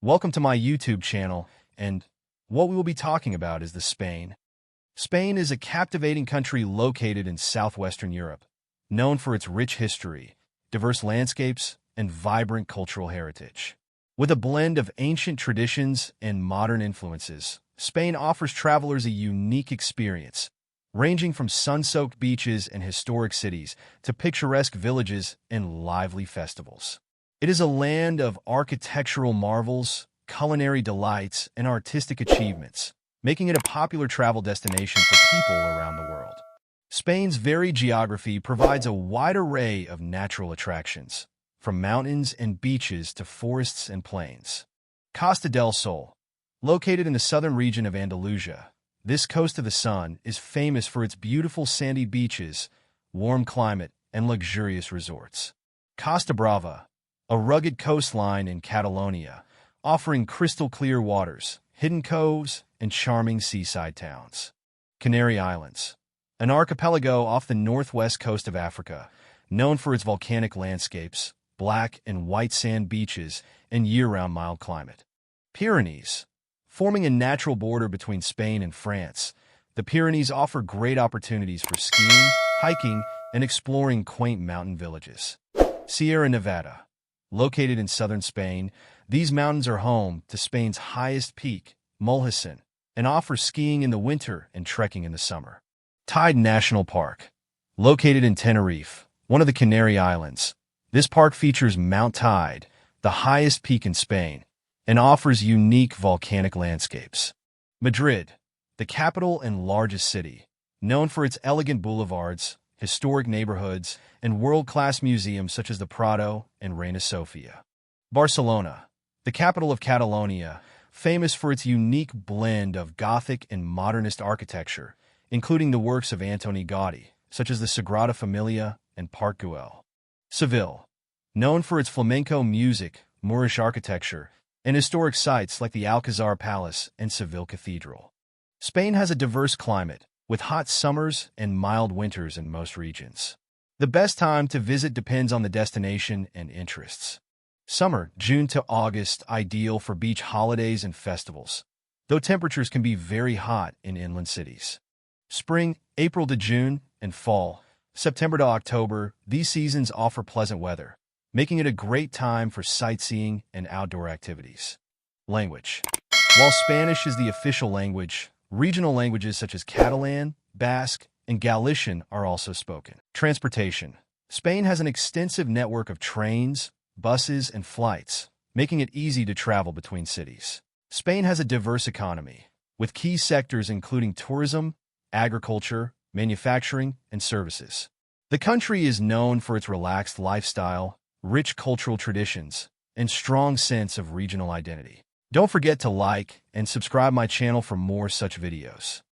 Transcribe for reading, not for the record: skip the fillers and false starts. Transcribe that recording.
Welcome to my YouTube channel, and what we will be talking about is Spain. Spain is a captivating country located in southwestern Europe, known for its rich history, diverse landscapes, and vibrant cultural heritage. With a blend of ancient traditions and modern influences, Spain offers travelers a unique experience, ranging from sun-soaked beaches and historic cities to picturesque villages and lively festivals. It is a land of architectural marvels, culinary delights, and artistic achievements, making it a popular travel destination for people around the world. Spain's varied geography provides a wide array of natural attractions, from mountains and beaches to forests and plains. Costa del Sol, located in the southern region of Andalusia, this coast of the sun is famous for its beautiful sandy beaches, warm climate, and luxurious resorts. Costa Brava, a rugged coastline in Catalonia, offering crystal-clear waters, hidden coves, and charming seaside towns. Canary Islands, an archipelago off the northwest coast of Africa, known for its volcanic landscapes, black and white sand beaches, and year-round mild climate. Pyrenees, forming a natural border between Spain and France, the Pyrenees offer great opportunities for skiing, hiking, and exploring quaint mountain villages. Sierra Nevada, located in southern Spain, these mountains are home to Spain's highest peak, Mulhacén, and offers skiing in the winter and trekking in the summer. Tide National Park, located in Tenerife, one of the Canary Islands. This park features Mount Tide, the highest peak in Spain, and offers unique volcanic landscapes. Madrid, the capital and largest city, known for its elegant boulevards, historic neighborhoods, and world-class museums such as the Prado and Reina Sofia. Barcelona, the capital of Catalonia, famous for its unique blend of Gothic and modernist architecture, including the works of Antoni Gaudí, such as the Sagrada Familia and Park Güell. Seville, known for its flamenco music, Moorish architecture, and historic sites like the Alcazar Palace and Seville Cathedral. Spain has a diverse climate, with hot summers and mild winters in most regions. The best time to visit depends on the destination and interests. Summer, June to August, ideal for beach holidays and festivals, though temperatures can be very hot in inland cities. Spring, April to June, and fall, September to October, these seasons offer pleasant weather, making it a great time for sightseeing and outdoor activities. Language. While Spanish is the official language, regional languages such as Catalan, Basque, and Galician are also spoken. Transportation. Spain has an extensive network of trains, buses, and flights, making it easy to travel between cities. Spain has a diverse economy, with key sectors including tourism, agriculture, manufacturing, and services. The country is known for its relaxed lifestyle, rich cultural traditions, and strong sense of regional identity. Don't forget to like and subscribe my channel for more such videos.